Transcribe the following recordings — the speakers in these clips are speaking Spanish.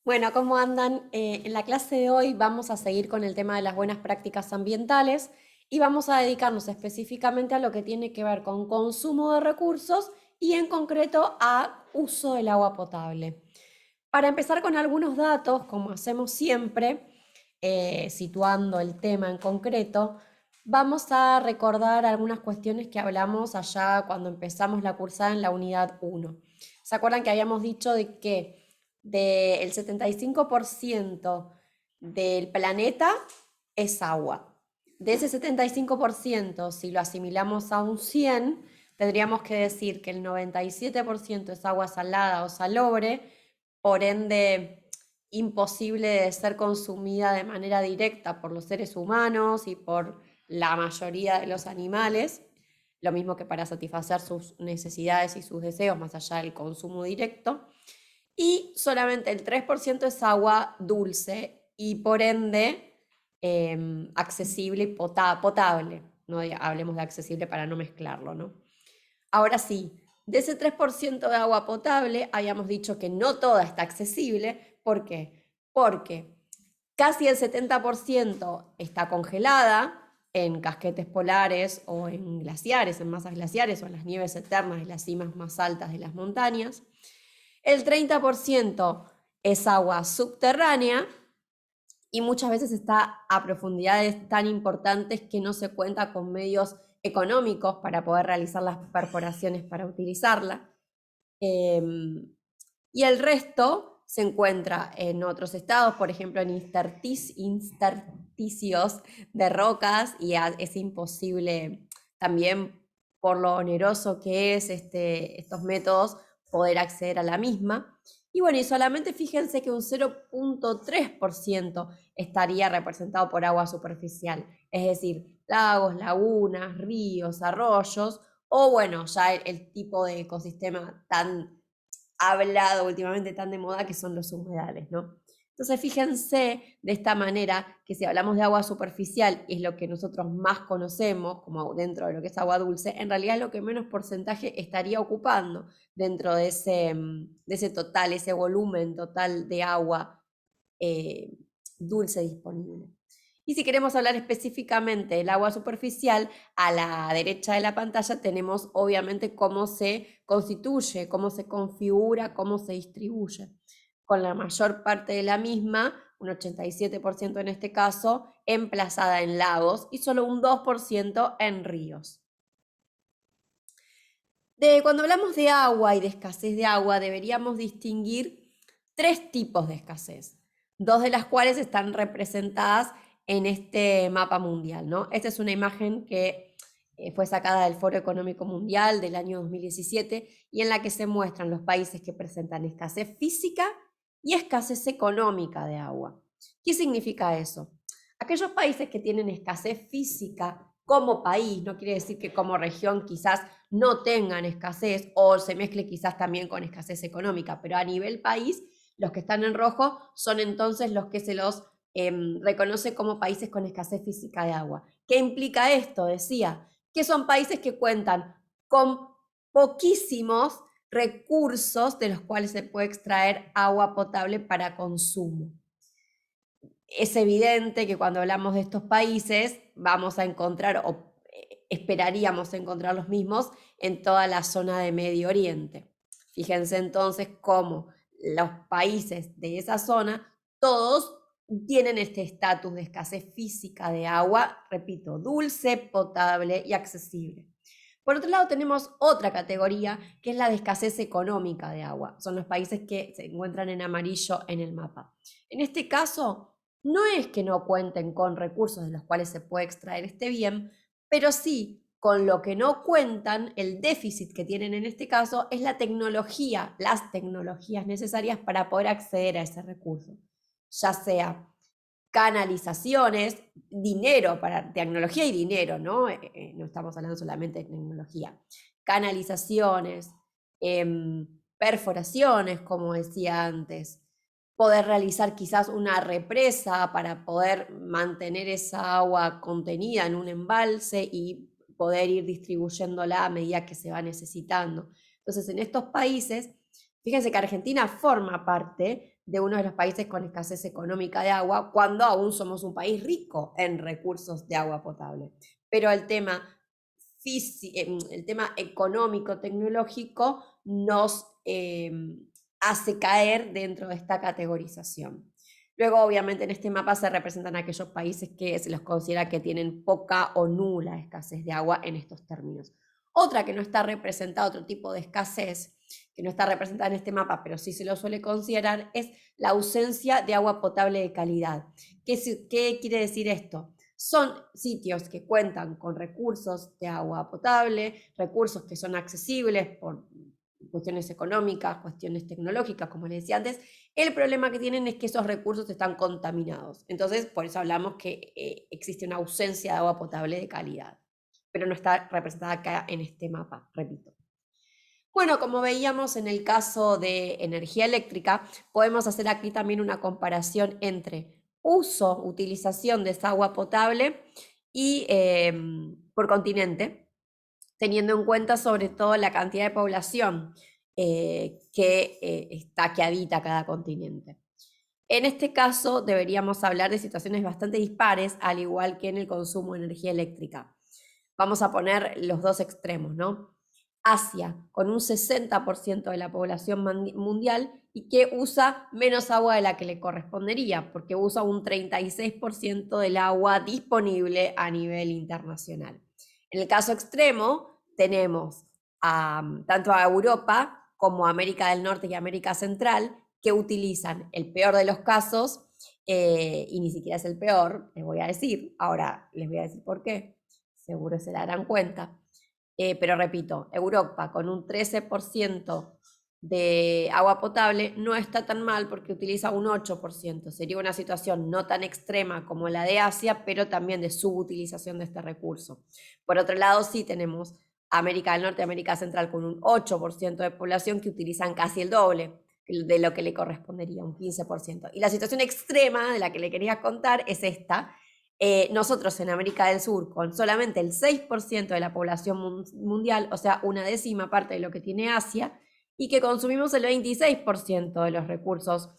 Bueno, ¿cómo andan? En la clase de hoy vamos a seguir con el tema de las buenas prácticas ambientales y vamos a dedicarnos específicamente a lo que tiene que ver con consumo de recursos y en concreto a uso del agua potable. Para empezar con algunos datos, como hacemos siempre, situando el tema en concreto, vamos a recordar algunas cuestiones que hablamos allá cuando empezamos la cursada en la unidad 1. ¿Se acuerdan que habíamos dicho de que del 75% del planeta es agua? De ese 75%, si lo asimilamos a un 100, tendríamos que decir que el 97% es agua salada o salobre, por ende imposible de ser consumida de manera directa por los seres humanos y por la mayoría de los animales, lo mismo que para satisfacer sus necesidades y sus deseos más allá del consumo directo, y solamente el 3% es agua dulce y por ende accesible y potable. No hablemos de accesible para no mezclarlo, ¿no? Ahora sí, de ese 3% de agua potable, habíamos dicho que no toda está accesible. ¿Por qué? Porque casi el 70% está congelada en casquetes polares o en glaciares, en masas glaciares o en las nieves eternas de las cimas más altas de las montañas. El 30% es agua subterránea y muchas veces está a profundidades tan importantes que no se cuenta con medios económicos para poder realizar las perforaciones para utilizarla. Y el resto se encuentra en otros estados, por ejemplo en intersticios de rocas, y es imposible también por lo oneroso que es estos métodos poder acceder a la misma. Y bueno, y solamente fíjense que un 0,3% estaría representado por agua superficial, es decir, lagos, lagunas, ríos, arroyos, o bueno, ya el tipo de ecosistema tan hablado últimamente, tan de moda, que son los humedales, ¿no? Entonces fíjense de esta manera que si hablamos de agua superficial, y es lo que nosotros más conocemos como dentro de lo que es agua dulce, en realidad es lo que menos porcentaje estaría ocupando dentro de ese total, ese volumen total de agua eh, dulce disponible. Y si queremos hablar específicamente del agua superficial, a la derecha de la pantalla tenemos obviamente cómo se constituye, cómo se configura, cómo se distribuye. Con la mayor parte de la misma, un 87% en este caso, emplazada en lagos y solo un 2% en ríos. Cuando hablamos de agua y de escasez de agua, deberíamos distinguir tres tipos de escasez, dos de las cuales están representadas en este mapa mundial, ¿no? Esta es una imagen que fue sacada del Foro Económico Mundial del año 2017 y en la que se muestran los países que presentan escasez física y escasez económica de agua. ¿Qué significa eso? Aquellos países que tienen escasez física como país, no quiere decir que como región quizás no tengan escasez o se mezcle quizás también con escasez económica, pero a nivel país, los que están en rojo son entonces los que se los reconoce como países con escasez física de agua. ¿Qué implica esto? Decía, que son países que cuentan con poquísimos recursos de los cuales se puede extraer agua potable para consumo. Es evidente que cuando hablamos de estos países vamos a encontrar, o esperaríamos encontrar los mismos en toda la zona de Medio Oriente. Fíjense entonces cómo los países de esa zona, todos tienen este estatus de escasez física de agua, repito, dulce, potable y accesible. Por otro lado, tenemos otra categoría, que es la de escasez económica de agua. Son los países que se encuentran en amarillo en el mapa. En este caso, no es que no cuenten con recursos de los cuales se puede extraer este bien, pero sí, con lo que no cuentan, el déficit que tienen en este caso es la tecnología, las tecnologías necesarias para poder acceder a ese recurso, ya sea canalizaciones, dinero para tecnología y dinero, ¿no? No estamos hablando solamente de tecnología. Canalizaciones, perforaciones, como decía antes, poder realizar quizás una represa para poder mantener esa agua contenida en un embalse y poder ir distribuyéndola a medida que se va necesitando. Entonces, en estos países, fíjense que Argentina forma parte de uno de los países con escasez económica de agua, cuando aún somos un país rico en recursos de agua potable. Pero el tema económico, tecnológico, nos hace caer dentro de esta categorización. Luego, obviamente, en este mapa se representan aquellos países que se los considera que tienen poca o nula escasez de agua en estos términos. Otra que no está representada, otro tipo de escasez, que no está representada en este mapa, pero sí se lo suele considerar, es la ausencia de agua potable de calidad. ¿Qué quiere decir esto? Son sitios que cuentan con recursos de agua potable, recursos que son accesibles por cuestiones económicas, cuestiones tecnológicas, como les decía antes. El problema que tienen es que esos recursos están contaminados. Entonces, por eso hablamos que existe una ausencia de agua potable de calidad, pero no está representada acá en este mapa, repito. Bueno, como veíamos en el caso de energía eléctrica, podemos hacer aquí también una comparación entre uso, utilización de esa agua potable y por continente, teniendo en cuenta sobre todo la cantidad de población que habita cada continente. En este caso deberíamos hablar de situaciones bastante dispares, al igual que en el consumo de energía eléctrica. Vamos a poner los dos extremos, ¿no? Asia, con un 60% de la población mundial y que usa menos agua de la que le correspondería, porque usa un 36% del agua disponible a nivel internacional. En el caso extremo, tenemos tanto a Europa como a América del Norte y América Central, que utilizan el peor de los casos, y ni siquiera es el peor, les voy a decir, ahora les voy a decir por qué, seguro se darán cuenta. Pero repito, Europa con un 13% de agua potable no está tan mal porque utiliza un 8%. Sería una situación no tan extrema como la de Asia, pero también de subutilización de este recurso. Por otro lado, sí tenemos América del Norte y América Central con un 8% de población que utilizan casi el doble de lo que le correspondería, un 15%. Y la situación extrema de la que le quería contar es esta. Nosotros en América del Sur, con solamente el 6% de la población mundial, o sea, una décima parte de lo que tiene Asia, y que consumimos el 26% de los recursos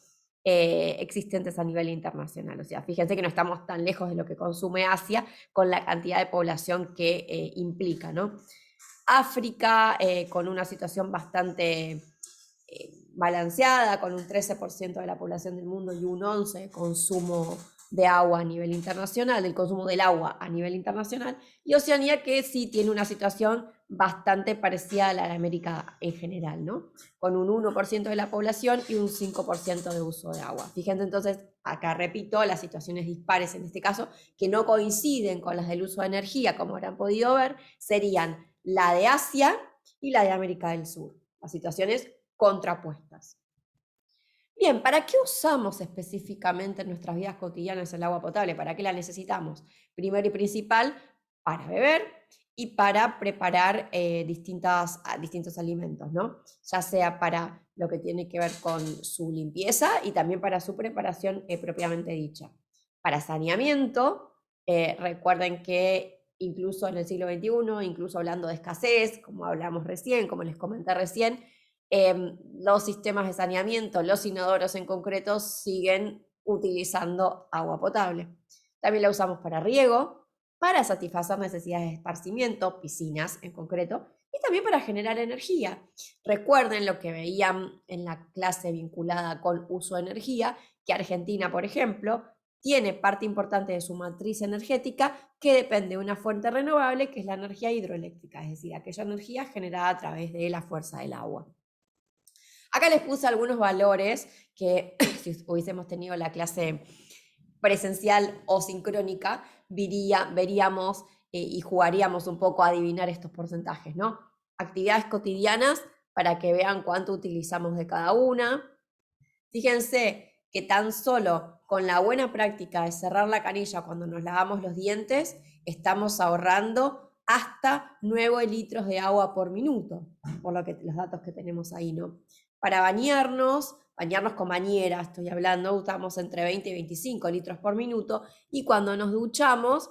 existentes a nivel internacional. O sea, fíjense que no estamos tan lejos de lo que consume Asia con la cantidad de población que implica, ¿no? África, con una situación bastante balanceada, con un 13% de la población del mundo y un 11% de consumo de agua a nivel internacional, del consumo del agua a nivel internacional, y Oceanía, que sí tiene una situación bastante parecida a la de América en general, ¿no? Con un 1% de la población y un 5% de uso de agua. Fíjense entonces, acá repito, las situaciones dispares en este caso, que no coinciden con las del uso de energía, como habrán podido ver, serían la de Asia y la de América del Sur. Las situaciones contrapuestas. Bien, ¿para qué usamos específicamente en nuestras vidas cotidianas el agua potable? ¿Para qué la necesitamos? Primero y principal, para beber y para preparar distintos alimentos, ¿no? Ya sea para lo que tiene que ver con su limpieza y también para su preparación propiamente dicha. Para saneamiento, recuerden que incluso en el siglo XXI, incluso hablando de escasez, como hablamos recién, como les comenté recién, los sistemas de saneamiento, los inodoros en concreto, siguen utilizando agua potable. También la usamos para riego, para satisfacer necesidades de esparcimiento, piscinas en concreto, y también para generar energía. Recuerden lo que veían en la clase vinculada con uso de energía, que Argentina, por ejemplo, tiene parte importante de su matriz energética que depende de una fuente renovable, que es la energía hidroeléctrica, es decir, aquella energía generada a través de la fuerza del agua. Acá les puse algunos valores que si hubiésemos tenido la clase presencial o sincrónica, veríamos y jugaríamos un poco a adivinar estos porcentajes, ¿no? Actividades cotidianas para que vean cuánto utilizamos de cada una. Fíjense que tan solo con la buena práctica de cerrar la canilla cuando nos lavamos los dientes, estamos ahorrando hasta 9 litros de agua por minuto, por lo que los datos que tenemos ahí, ¿no? Para bañarnos con bañera, estoy hablando, usamos entre 20 y 25 litros por minuto, y cuando nos duchamos,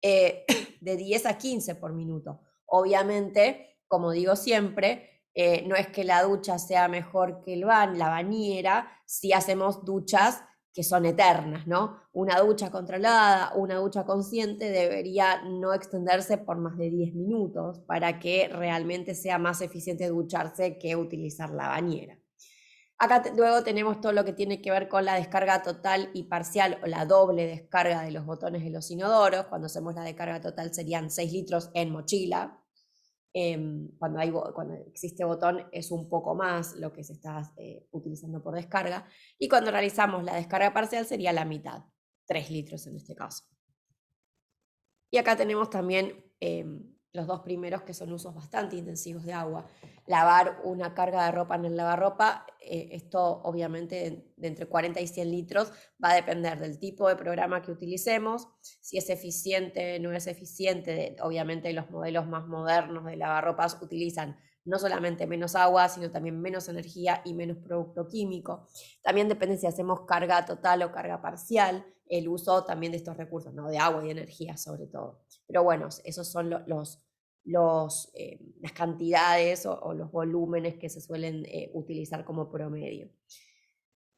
de 10 a 15 por minuto. Obviamente, como digo siempre, No es que la ducha sea mejor que la bañera, si hacemos duchas que son eternas, ¿no? Una ducha controlada, una ducha consciente debería no extenderse por más de 10 minutos para que realmente sea más eficiente ducharse que utilizar la bañera. Acá luego tenemos todo lo que tiene que ver con la descarga total y parcial o la doble descarga de los botones de los inodoros. Cuando hacemos la descarga total serían 6 litros en mochila. Cuando existe botón es un poco más lo que se está utilizando por descarga, y cuando realizamos la descarga parcial sería la mitad, 3 litros en este caso. Y acá tenemos también los dos primeros, que son usos bastante intensivos de agua. Lavar una carga de ropa en el lavarropa, esto obviamente de entre 40 y 100 litros, va a depender del tipo de programa que utilicemos, si es eficiente, no es eficiente. Obviamente los modelos más modernos de lavarropas utilizan no solamente menos agua, sino también menos energía y menos producto químico. También depende si hacemos carga total o carga parcial, el uso también de estos recursos, ¿no? De agua y energía sobre todo. Pero bueno, esos son las cantidades o los volúmenes que se suelen utilizar como promedio.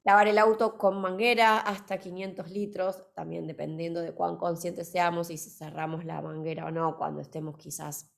Lavar el auto con manguera hasta 500 litros, también dependiendo de cuán conscientes seamos y si cerramos la manguera o no, cuando estemos quizás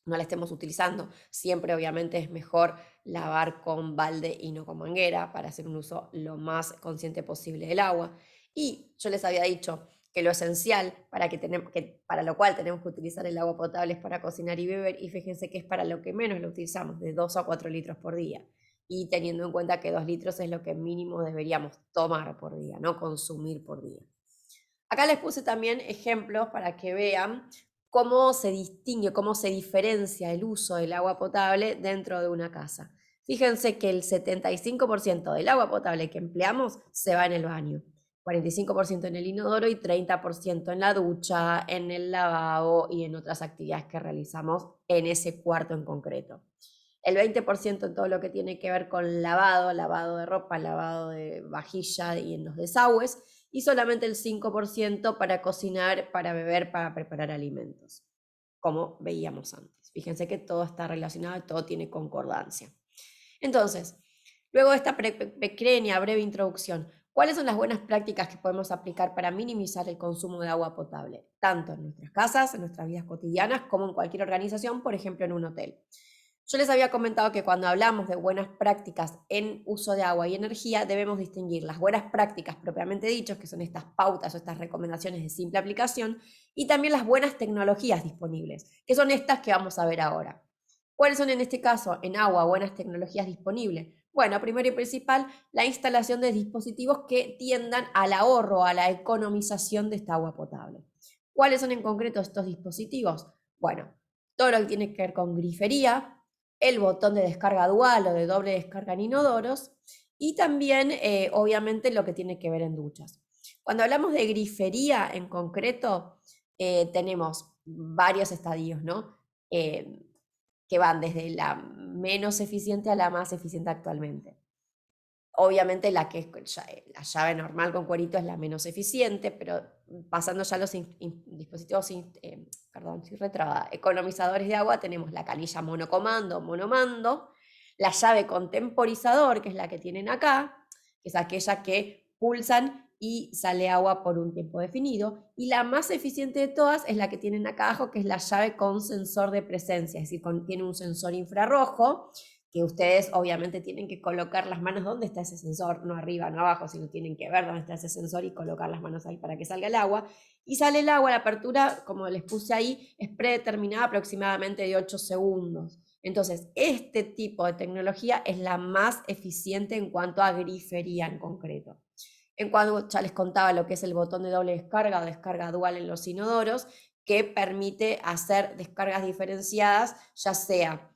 no la estemos utilizando. Siempre obviamente es mejor lavar con balde y no con manguera para hacer un uso lo más consciente posible del agua. Y yo les había dicho que lo esencial para lo cual tenemos que utilizar el agua potable es para cocinar y beber, y fíjense que es para lo que menos lo utilizamos, de 2 a 4 litros por día. Y teniendo en cuenta que 2 litros es lo que mínimo deberíamos tomar por día, no consumir por día. Acá les puse también ejemplos para que vean cómo se distingue, cómo se diferencia el uso del agua potable dentro de una casa. Fíjense que el 75% del agua potable que empleamos se va en el baño, 45% en el inodoro y 30% en la ducha, en el lavabo y en otras actividades que realizamos en ese cuarto en concreto. El 20% en todo lo que tiene que ver con lavado, lavado de ropa, lavado de vajilla y en los desagües, y solamente el 5% para cocinar, para beber, para preparar alimentos, como veíamos antes. Fíjense que todo está relacionado y todo tiene concordancia. Entonces, luego de esta pequeña, breve introducción, ¿cuáles son las buenas prácticas que podemos aplicar para minimizar el consumo de agua potable, tanto en nuestras casas, en nuestras vidas cotidianas, como en cualquier organización, por ejemplo, en un hotel? Yo les había comentado que cuando hablamos de buenas prácticas en uso de agua y energía, debemos distinguir las buenas prácticas propiamente dichas, que son estas pautas o estas recomendaciones de simple aplicación, y también las buenas tecnologías disponibles, que son estas que vamos a ver ahora. ¿Cuáles son en este caso en agua buenas tecnologías disponibles? Bueno, primero y principal, la instalación de dispositivos que tiendan al ahorro, a la economización de esta agua potable. ¿Cuáles son en concreto estos dispositivos? Bueno, todo lo que tiene que ver con grifería, el botón de descarga dual o de doble descarga en inodoros, y también obviamente lo que tiene que ver en duchas. Cuando hablamos de grifería en concreto, tenemos varios estadios, ¿no? Que van desde la menos eficiente a la más eficiente actualmente. Obviamente la llave normal con cuerito es la menos eficiente, pero pasando ya a los dispositivos economizadores de agua, tenemos la canilla monocomando, monomando, la llave con temporizador, que es la que tienen acá, que es aquella que pulsan y sale agua por un tiempo definido, y la más eficiente de todas es la que tienen acá abajo, que es la llave con sensor de presencia, es decir, tiene un sensor infrarrojo, que ustedes obviamente tienen que colocar las manos donde está ese sensor, no arriba, no abajo, sino tienen que ver dónde está ese sensor y colocar las manos ahí para que salga el agua. Y sale el agua, la apertura, como les puse ahí, es predeterminada aproximadamente de 8 segundos. Entonces, este tipo de tecnología es la más eficiente en cuanto a grifería en concreto. En cuanto ya les contaba lo que es el botón de doble descarga o descarga dual en los inodoros, que permite hacer descargas diferenciadas, ya sea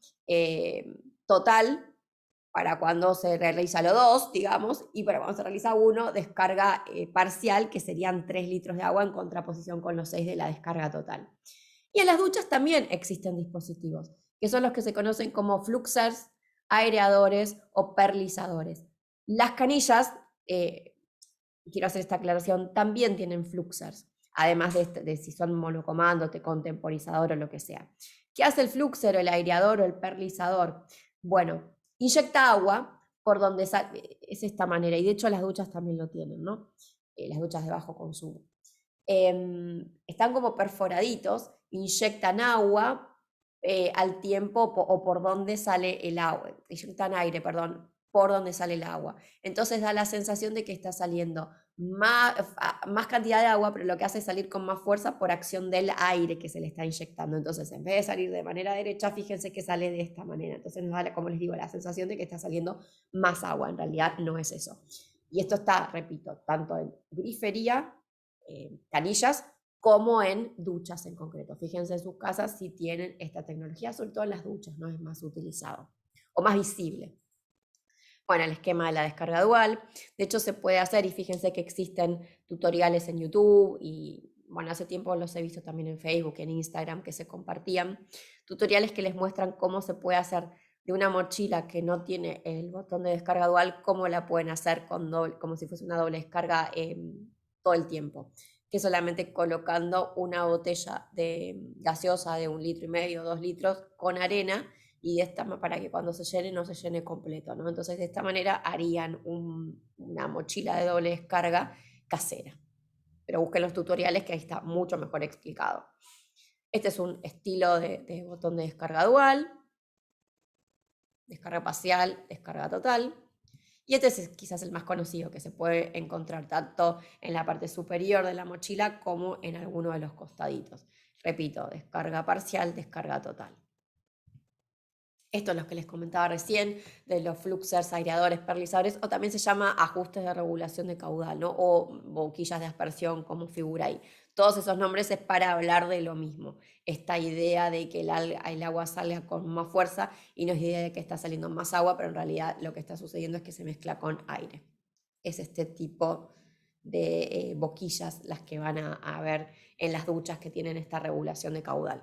total, para cuando se realiza lo 2, digamos, y para cuando se realiza 1, descarga parcial, que serían 3 litros de agua en contraposición con los 6 de la descarga total. Y en las duchas también existen dispositivos, que son los que se conocen como fluxers, aireadores o perlizadores. Las canillas, quiero hacer esta aclaración, también tienen fluxers, además de si son monocomando, con temporizador o lo que sea. ¿Qué hace el fluxer o el aireador o el perlizador? Bueno, inyecta agua por donde sale, es esta manera, y de hecho las duchas también lo tienen, ¿no? Las duchas de bajo consumo. Están como perforaditos, inyectan agua al tiempo o por donde sale el agua, inyectan aire, perdón, por donde sale el agua. Entonces da la sensación de que está saliendo más cantidad de agua, pero lo que hace es salir con más fuerza por acción del aire que se le está inyectando. Entonces, en vez de salir de manera derecha, fíjense que sale de esta manera. Entonces nos da, como les digo, la sensación de que está saliendo más agua. En realidad no es eso. Y esto está, repito, tanto en grifería, canillas, como en duchas en concreto. Fíjense en sus casas si tienen esta tecnología, sobre todo en las duchas, ¿no? Es más utilizado o más visible. Bueno, el esquema de la descarga dual. De hecho, se puede hacer y fíjense que existen tutoriales en YouTube y, bueno, hace tiempo los he visto también en Facebook, en Instagram, que se compartían. Tutoriales que les muestran cómo se puede hacer de una mochila que no tiene el botón de descarga dual, cómo la pueden hacer con doble, como si fuese una doble descarga todo el tiempo. Que solamente colocando una botella de gaseosa de 1,5 litros, 2 litros con arena, y de esta para que cuando se llene no se llene completo, ¿no? Entonces de esta manera harían una mochila de doble descarga casera. Pero busquen los tutoriales que ahí está mucho mejor explicado. Este es un estilo de botón de descarga dual, descarga parcial, descarga total. Y este es quizás el más conocido, que se puede encontrar tanto en la parte superior de la mochila como en alguno de los costaditos. Repito, descarga parcial, descarga total. Esto es lo que les comentaba recién, de los fluxers, aireadores, perlizadores, o también se llama ajustes de regulación de caudal, ¿no? O boquillas de aspersión, como figura ahí. Todos esos nombres es para hablar de lo mismo. Esta idea de que el agua salga con más fuerza y no es idea de que está saliendo más agua, pero en realidad lo que está sucediendo es que se mezcla con aire. Es este tipo de boquillas las que van a ver en las duchas que tienen esta regulación de caudal.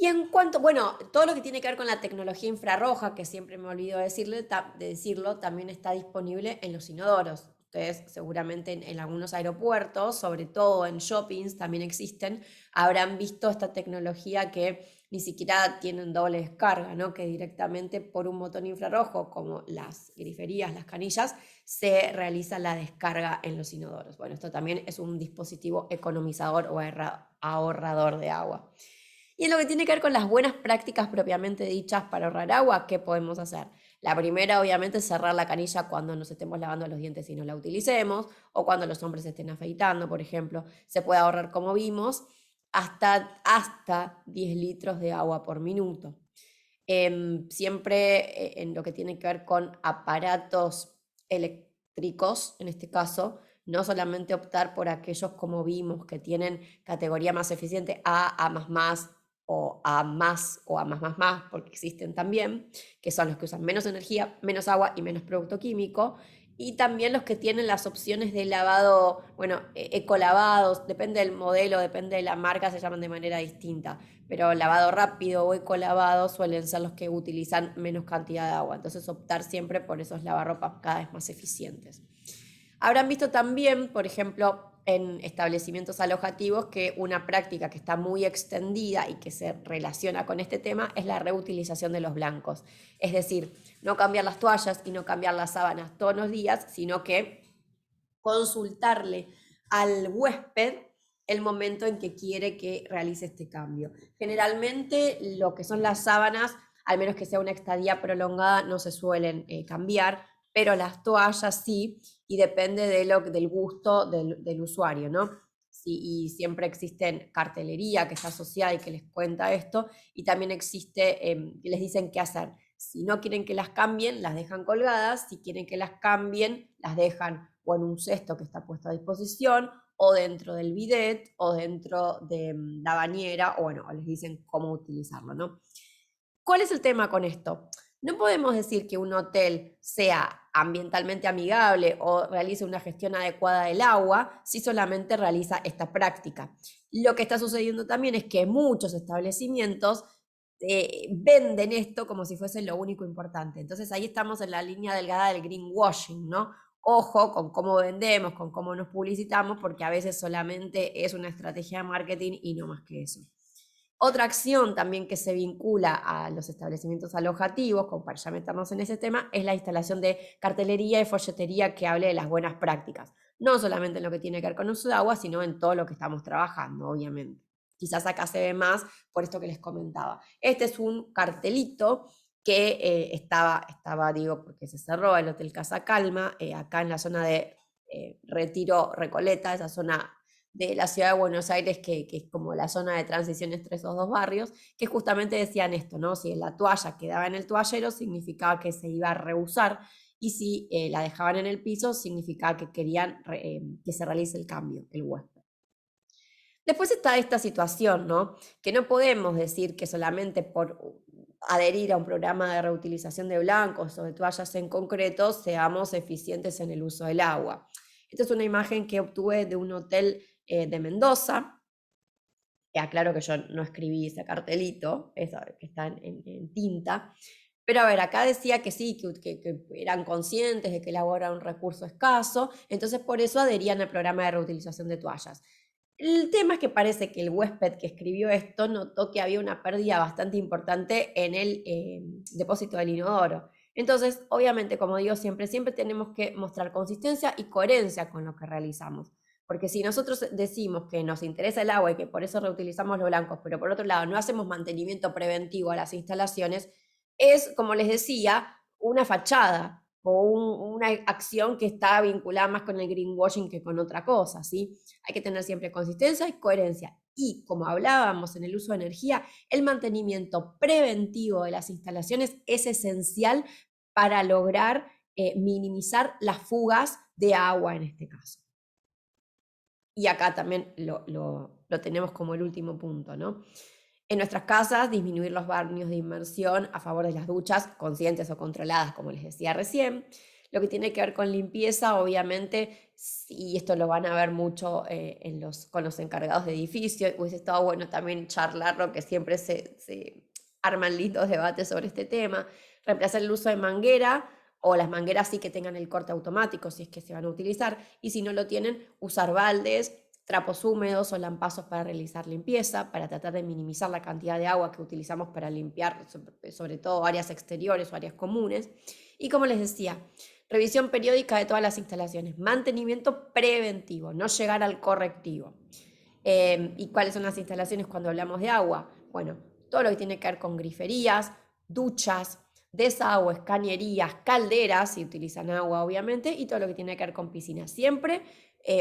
Y en cuanto, bueno, todo lo que tiene que ver con la tecnología infrarroja, que siempre me olvido de decirlo, también está disponible en los inodoros. Ustedes seguramente en algunos aeropuertos, sobre todo en shoppings, también existen, habrán visto esta tecnología que ni siquiera tienen doble descarga, ¿no? Que directamente por un botón infrarrojo, como las griferías, las canillas, se realiza la descarga en los inodoros. Bueno, esto también es un dispositivo economizador o ahorrador de agua. Y en lo que tiene que ver con las buenas prácticas propiamente dichas para ahorrar agua, ¿qué podemos hacer? La primera, obviamente, es cerrar la canilla cuando nos estemos lavando los dientes y no la utilicemos, o cuando los hombres estén afeitando, por ejemplo. Se puede ahorrar, como vimos, hasta 10 litros de agua por minuto. Siempre en lo que tiene que ver con aparatos eléctricos, en este caso, no solamente optar por aquellos, como vimos, que tienen categoría más eficiente A más, o A más, o A más, porque existen también, que son los que usan menos energía, menos agua y menos producto químico, y también los que tienen las opciones de lavado, bueno, ecolavados, depende del modelo, depende de la marca, se llaman de manera distinta, pero lavado rápido o ecolavado suelen ser los que utilizan menos cantidad de agua, entonces optar siempre por esos lavarropas cada vez más eficientes. Habrán visto también, por ejemplo, en establecimientos alojativos, que una práctica que está muy extendida y que se relaciona con este tema es la reutilización de los blancos. Es decir, no cambiar las toallas y no cambiar las sábanas todos los días, sino que consultarle al huésped el momento en que quiere que realice este cambio. Generalmente lo que son las sábanas, al menos que sea una estadía prolongada, no se suelen cambiar, pero las toallas sí, y depende del gusto del usuario, ¿no? Sí, y siempre existe cartelería que está asociada y que les cuenta esto, y también existe, que les dicen qué hacer. Si no quieren que las cambien, las dejan colgadas. Si quieren que las cambien, las dejan o en un cesto que está puesto a disposición, o dentro del bidet, o dentro de la bañera, o bueno, les dicen cómo utilizarlo, ¿no? ¿Cuál es el tema con esto? No podemos decir que un hotel sea ambientalmente amigable o realice una gestión adecuada del agua si solamente realiza esta práctica. Lo que está sucediendo también es que muchos establecimientos venden esto como si fuese lo único importante. Entonces ahí estamos en la línea delgada del greenwashing, ¿no? Ojo con cómo vendemos, con cómo nos publicitamos, porque a veces solamente es una estrategia de marketing y no más que eso. Otra acción también que se vincula a los establecimientos alojativos, como para ya meternos en ese tema, es la instalación de cartelería y folletería que hable de las buenas prácticas. No solamente en lo que tiene que ver con uso de agua, sino en todo lo que estamos trabajando, obviamente. Quizás acá se ve más por esto que les comentaba. Este es un cartelito que estaba, digo, porque se cerró el Hotel Casa Calma, acá en la zona de Retiro Recoleta, esa zona de la ciudad de Buenos Aires, que es como la zona de transición entre esos dos barrios, que justamente decían esto, ¿no? Si la toalla quedaba en el toallero, significaba que se iba a reusar, y si la dejaban en el piso, significaba que querían que se realice el cambio, el huésped. Después está esta situación, ¿no? Que no podemos decir que solamente por adherir a un programa de reutilización de blancos o de toallas en concreto seamos eficientes en el uso del agua. Esta es una imagen que obtuve de un hotel de Mendoza. Aclaro que yo no escribí ese cartelito, eso, que está en tinta. Pero a ver, acá decía que sí, que eran conscientes de que el agua era un recurso escaso, entonces por eso adherían al programa de reutilización de toallas. El tema es que parece que el huésped que escribió esto notó que había una pérdida bastante importante en el depósito del inodoro. Entonces, obviamente, como digo siempre tenemos que mostrar consistencia y coherencia con lo que realizamos. Porque si nosotros decimos que nos interesa el agua y que por eso reutilizamos los blancos, pero por otro lado no hacemos mantenimiento preventivo a las instalaciones, es, como les decía, una fachada o una acción que está vinculada más con el greenwashing que con otra cosa, ¿sí? Hay que tener siempre consistencia y coherencia. Y como hablábamos en el uso de energía, el mantenimiento preventivo de las instalaciones es esencial para lograr minimizar las fugas de agua en este caso. Y acá también lo tenemos como el último punto, ¿no? En nuestras casas, disminuir los baños de inmersión a favor de las duchas, conscientes o controladas, como les decía recién. Lo que tiene que ver con limpieza, obviamente, y esto lo van a ver mucho con los encargados de edificio, hubiese estado bueno también charlarlo, que siempre se arman lindos debates sobre este tema. Reemplazar el uso de manguera, o las mangueras sí que tengan el corte automático, si es que se van a utilizar, y si no lo tienen, usar baldes, trapos húmedos o lampazos para realizar limpieza, para tratar de minimizar la cantidad de agua que utilizamos para limpiar, sobre todo áreas exteriores o áreas comunes. Y como les decía, revisión periódica de todas las instalaciones, mantenimiento preventivo, no llegar al correctivo. ¿Y cuáles son las instalaciones cuando hablamos de agua? Bueno, todo lo que tiene que ver con griferías, duchas, desagües, cañerías, calderas, si utilizan agua obviamente, y todo lo que tiene que ver con piscinas. Siempre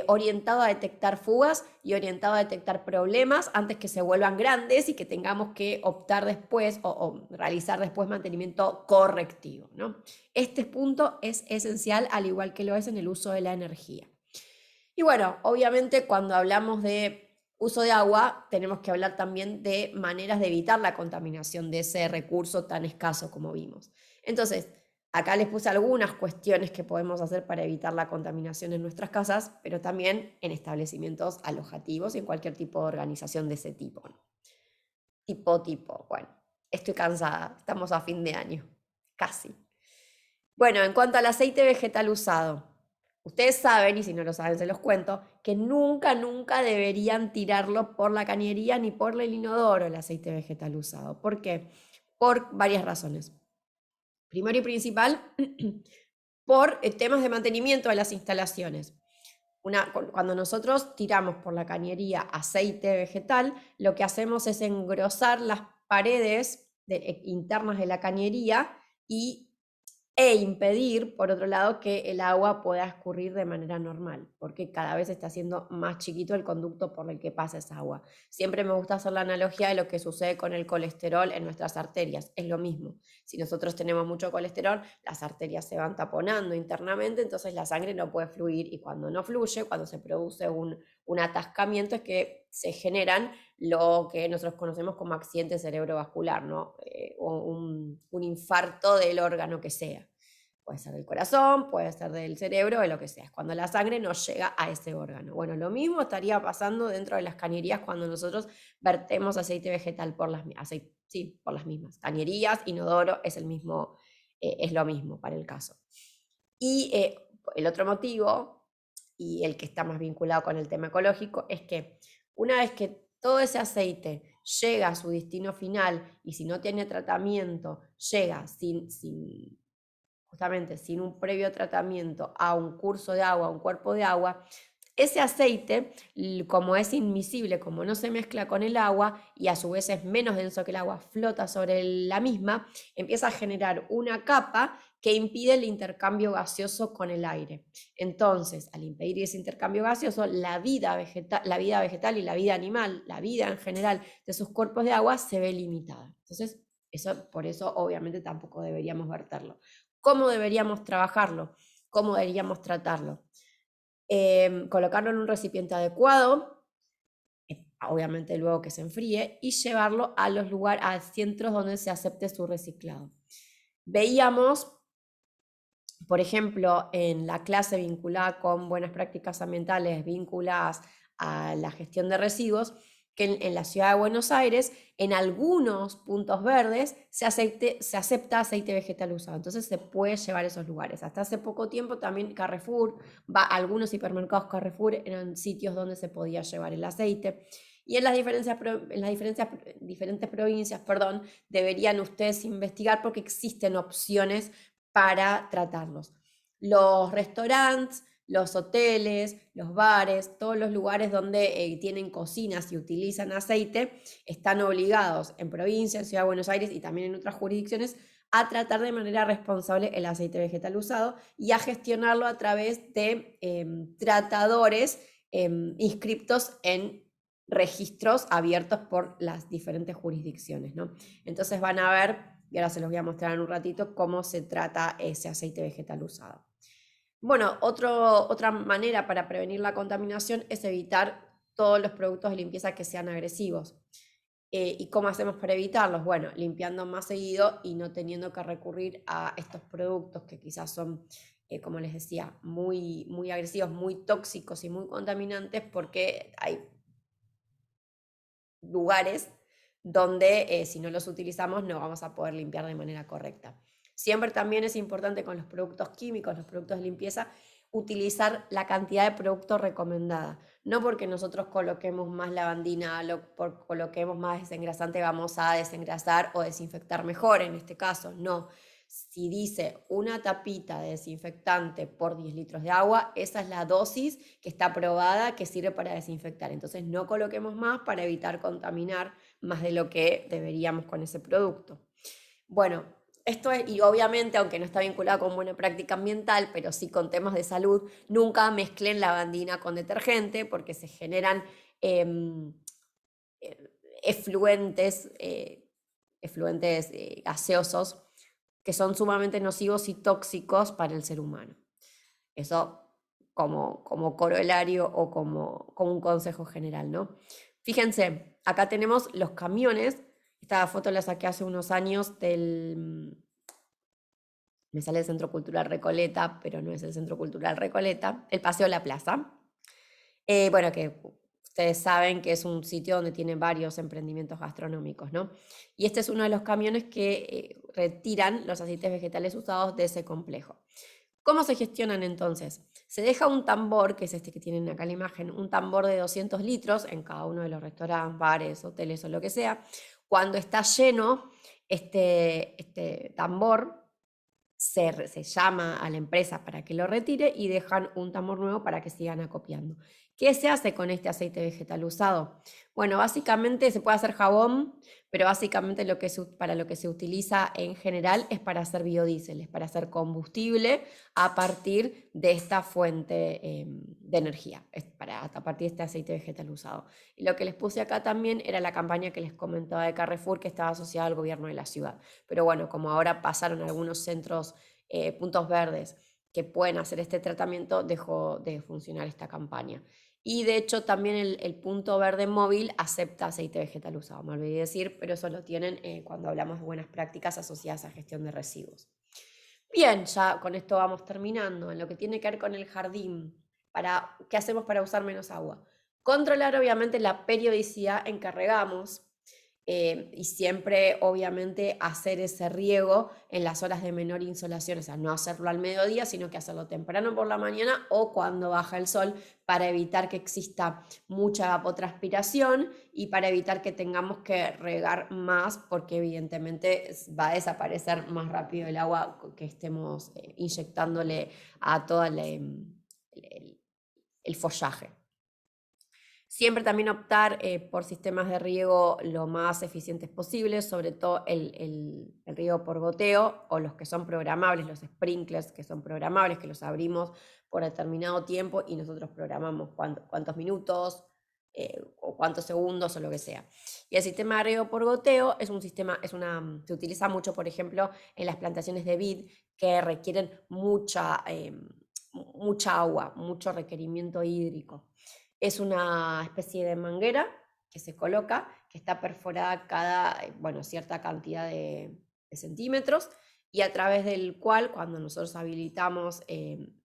orientado a detectar fugas y orientado a detectar problemas antes que se vuelvan grandes y que tengamos que optar después o realizar después mantenimiento correctivo, ¿no? Este punto es esencial, al igual que lo es en el uso de la energía. Y bueno, obviamente cuando hablamos de uso de agua, tenemos que hablar también de maneras de evitar la contaminación de ese recurso tan escaso como vimos. Entonces, acá les puse algunas cuestiones que podemos hacer para evitar la contaminación en nuestras casas, pero también en establecimientos alojativos y en cualquier tipo de organización de ese tipo. Tipo, bueno, estoy cansada, estamos a fin de año, casi. Bueno, en cuanto al aceite vegetal usado, ustedes saben, y si no lo saben se los cuento, que nunca deberían tirarlo por la cañería ni por el inodoro el aceite vegetal usado. ¿Por qué? Por varias razones. Primero y principal, por temas de mantenimiento de las instalaciones. Cuando nosotros tiramos por la cañería aceite vegetal, lo que hacemos es engrosar las paredes internas de la cañería e impedir, por otro lado, que el agua pueda escurrir de manera normal, porque cada vez está siendo más chiquito el conducto por el que pasa esa agua. Siempre me gusta hacer la analogía de lo que sucede con el colesterol en nuestras arterias. Es lo mismo. Si nosotros tenemos mucho colesterol, las arterias se van taponando internamente, entonces la sangre no puede fluir, y cuando no fluye, cuando se produce un atascamiento, es que se generan lo que nosotros conocemos como accidente cerebrovascular, ¿no? O un infarto del órgano que sea. Puede ser del corazón, puede ser del cerebro, de lo que sea. Es cuando la sangre no llega a ese órgano. Bueno, lo mismo estaría pasando dentro de las cañerías cuando nosotros vertemos aceite vegetal por las mismas. Cañerías, inodoro, es lo mismo para el caso. Y el otro motivo, y el que está más vinculado con el tema ecológico, es que una vez que todo ese aceite llega a su destino final y si no tiene tratamiento, llega justamente sin un previo tratamiento a un curso de agua, a un cuerpo de agua, ese aceite, como es invisible, como no se mezcla con el agua y a su vez es menos denso que el agua, flota sobre la misma, empieza a generar una capa que impide el intercambio gaseoso con el aire. Entonces, al impedir ese intercambio gaseoso, la vida vegetal y la vida animal, la vida en general de sus cuerpos de agua se ve limitada. Entonces, por eso obviamente tampoco deberíamos verterlo. ¿Cómo deberíamos trabajarlo? ¿Cómo deberíamos tratarlo? Colocarlo en un recipiente adecuado, obviamente luego que se enfríe, y llevarlo a los lugares, a centros donde se acepte su reciclado. Veíamos, por ejemplo, en la clase vinculada con buenas prácticas ambientales vinculadas a la gestión de residuos, que en la ciudad de Buenos Aires, en algunos puntos verdes, se acepta aceite vegetal usado. Entonces se puede llevar a esos lugares. Hasta hace poco tiempo también Carrefour, algunos hipermercados Carrefour eran sitios donde se podía llevar el aceite. Y en las diferentes provincias, deberían ustedes investigar porque existen opciones para tratarlos. Los restaurantes, los hoteles, los bares, todos los lugares donde tienen cocinas y utilizan aceite, están obligados en provincia, en Ciudad de Buenos Aires y también en otras jurisdicciones a tratar de manera responsable el aceite vegetal usado y a gestionarlo a través de tratadores inscriptos en registros abiertos por las diferentes jurisdicciones, ¿no? Entonces van a ver, y ahora se los voy a mostrar en un ratito, cómo se trata ese aceite vegetal usado. Bueno, otra manera para prevenir la contaminación es evitar todos los productos de limpieza que sean agresivos. ¿Y cómo hacemos para evitarlos? Bueno, limpiando más seguido y no teniendo que recurrir a estos productos que quizás son, como les decía, muy, muy agresivos, muy tóxicos y muy contaminantes, porque hay lugares donde si no los utilizamos no vamos a poder limpiar de manera correcta. Siempre también es importante con los productos químicos, los productos de limpieza, utilizar la cantidad de producto recomendada. No porque nosotros coloquemos más lavandina, coloquemos más desengrasante, vamos a desengrasar o desinfectar mejor en este caso, no. Si dice una tapita de desinfectante por 10 litros de agua, esa es la dosis que está aprobada que sirve para desinfectar. Entonces no coloquemos más para evitar contaminar más de lo que deberíamos con ese producto. Bueno, esto es, y obviamente, aunque no está vinculado con buena práctica ambiental, pero sí con temas de salud, nunca mezclen lavandina con detergente porque se generan efluentes gaseosos que son sumamente nocivos y tóxicos para el ser humano. Eso como corolario o como un consejo general, ¿no? Fíjense, acá tenemos los camiones. Esta foto la saqué hace unos años me sale el Centro Cultural Recoleta, pero no es el Centro Cultural Recoleta, el Paseo La Plaza. Bueno, que ustedes saben que es un sitio donde tienen varios emprendimientos gastronómicos, ¿no? Y este es uno de los camiones que retiran los aceites vegetales usados de ese complejo. ¿Cómo se gestionan entonces? Se deja un tambor, que es este que tienen acá en la imagen, un tambor de 200 litros en cada uno de los restaurantes, bares, hoteles o lo que sea. Cuando está lleno este tambor, se llama a la empresa para que lo retire y dejan un tambor nuevo para que sigan acopiando. ¿Qué se hace con este aceite vegetal usado? Bueno, básicamente se puede hacer jabón, pero básicamente para lo que se utiliza en general es para hacer biodiesel, es para hacer combustible a partir de esta fuente de energía, a partir de este aceite vegetal usado. Y lo que les puse acá también era la campaña que les comentaba de Carrefour, que estaba asociada al gobierno de la ciudad. Pero bueno, como ahora pasaron algunos centros, puntos verdes, que pueden hacer este tratamiento, dejó de funcionar esta campaña. Y de hecho también el punto verde móvil acepta aceite vegetal usado, me olvidé decir, pero eso lo tienen cuando hablamos de buenas prácticas asociadas a gestión de residuos. Bien, ya con esto vamos terminando. En lo que tiene que ver con el jardín, ¿qué hacemos para usar menos agua? Controlar obviamente la periodicidad en que regamos. y siempre, obviamente, hacer ese riego en las horas de menor insolación, o sea, no hacerlo al mediodía, sino que hacerlo temprano por la mañana o cuando baja el sol para evitar que exista mucha evapotranspiración y para evitar que tengamos que regar más, porque evidentemente va a desaparecer más rápido el agua que estemos inyectándole a todo el follaje. Siempre también optar por sistemas de riego lo más eficientes posibles, sobre todo el riego por goteo o los que son programables, los sprinklers que son programables, que los abrimos por determinado tiempo y nosotros programamos cuántos minutos o cuántos segundos o lo que sea. Y el sistema de riego por goteo es un sistema, se utiliza mucho, por ejemplo, en las plantaciones de vid que requieren mucha agua, mucho requerimiento hídrico. Es una especie de manguera que se coloca, que está perforada cada, cierta cantidad de centímetros y a través del cual, cuando nosotros habilitamos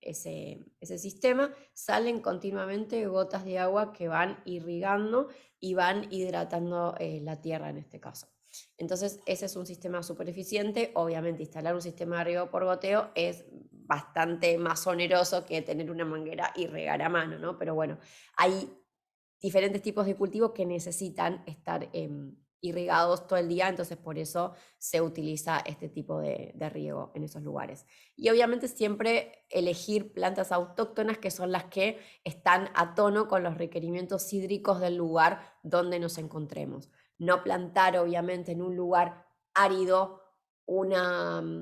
ese sistema, salen continuamente gotas de agua que van irrigando y van hidratando la tierra en este caso. Entonces, ese es un sistema súper eficiente. Obviamente, instalar un sistema de riego por goteo es bastante más oneroso que tener una manguera y regar a mano, ¿no? Pero bueno, hay diferentes tipos de cultivos que necesitan estar irrigados todo el día, entonces por eso se utiliza este tipo de riego en esos lugares. Y obviamente siempre elegir plantas autóctonas que son las que están a tono con los requerimientos hídricos del lugar donde nos encontremos. No plantar obviamente en un lugar árido una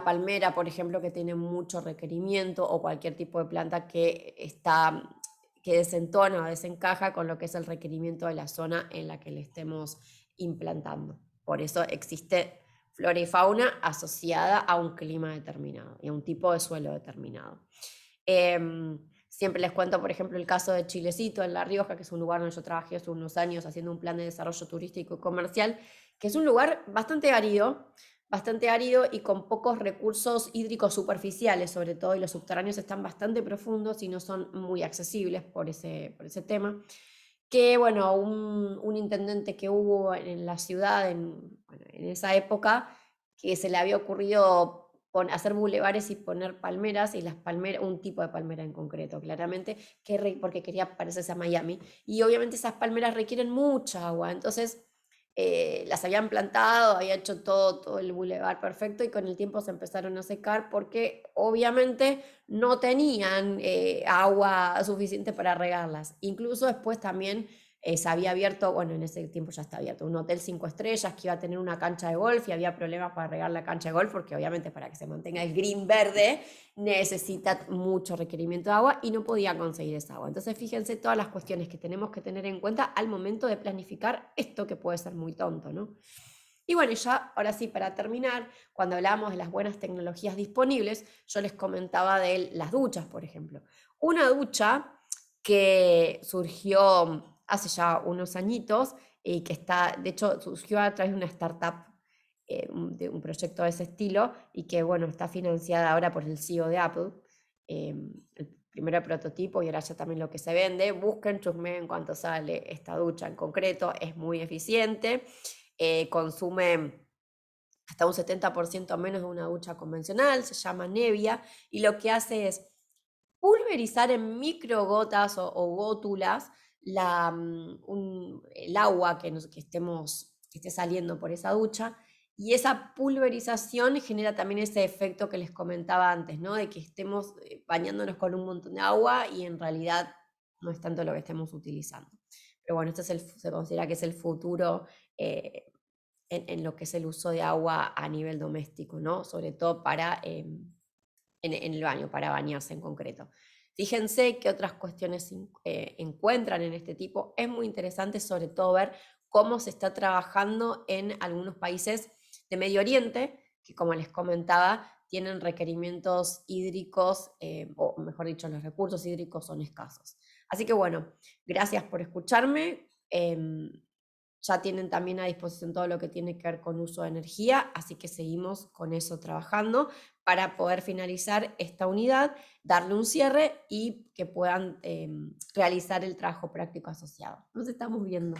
palmera, por ejemplo, que tiene mucho requerimiento o cualquier tipo de planta que desentona o desencaja con lo que es el requerimiento de la zona en la que le estemos implantando. Por eso existe flora y fauna asociada a un clima determinado y a un tipo de suelo determinado. Siempre les cuento, por ejemplo, el caso de Chilecito en La Rioja, que es un lugar donde yo trabajé hace unos años haciendo un plan de desarrollo turístico y comercial, que es un lugar bastante árido y con pocos recursos hídricos superficiales, sobre todo, y los subterráneos están bastante profundos y no son muy accesibles por ese tema. Que, bueno, un intendente que hubo en la ciudad en esa época, que se le había ocurrido hacer bulevares y poner palmeras, y las palmeras, un tipo de palmera en concreto, claramente, porque quería parecerse a Miami. Y obviamente esas palmeras requieren mucha agua, entonces las habían plantado, había hecho todo el bulevar perfecto y con el tiempo se empezaron a secar porque obviamente no tenían agua suficiente para regarlas. Incluso después también se había abierto, bueno, en ese tiempo ya está abierto, un hotel 5 estrellas que iba a tener una cancha de golf y había problemas para regar la cancha de golf porque obviamente para que se mantenga el green verde necesita mucho requerimiento de agua y no podía conseguir esa agua. Entonces fíjense todas las cuestiones que tenemos que tener en cuenta al momento de planificar esto que puede ser muy tonto, ¿no? Y bueno, ya ahora sí, para terminar, cuando hablábamos de las buenas tecnologías disponibles, yo les comentaba de las duchas, por ejemplo. Una ducha que surgió hace ya unos añitos y que de hecho, surgió a través de una startup, de un proyecto de ese estilo y que, bueno, está financiada ahora por el CEO de Apple, el primer prototipo y ahora ya también lo que se vende. Busquen, chusmeen en cuanto sale esta ducha en concreto, es muy eficiente, consume hasta un 70% menos de una ducha convencional, se llama Nevia, y lo que hace es pulverizar en microgotas o gótulas el agua que esté saliendo por esa ducha, y esa pulverización genera también ese efecto que les comentaba antes, ¿no? De que estemos bañándonos con un montón de agua y en realidad no es tanto lo que estemos utilizando. Pero bueno, se considera que es el futuro en lo que es el uso de agua a nivel doméstico, ¿no? Sobre todo en el baño, para bañarse en concreto. Fíjense qué otras cuestiones encuentran en este tipo. Es muy interesante sobre todo ver cómo se está trabajando en algunos países de Medio Oriente, que como les comentaba, tienen requerimientos hídricos, o mejor dicho, los recursos hídricos son escasos. Así que bueno, gracias por escucharme. Ya tienen también a disposición todo lo que tiene que ver con uso de energía, así que seguimos con eso trabajando para poder finalizar esta unidad, darle un cierre y que puedan realizar el trabajo práctico asociado. Nos estamos viendo.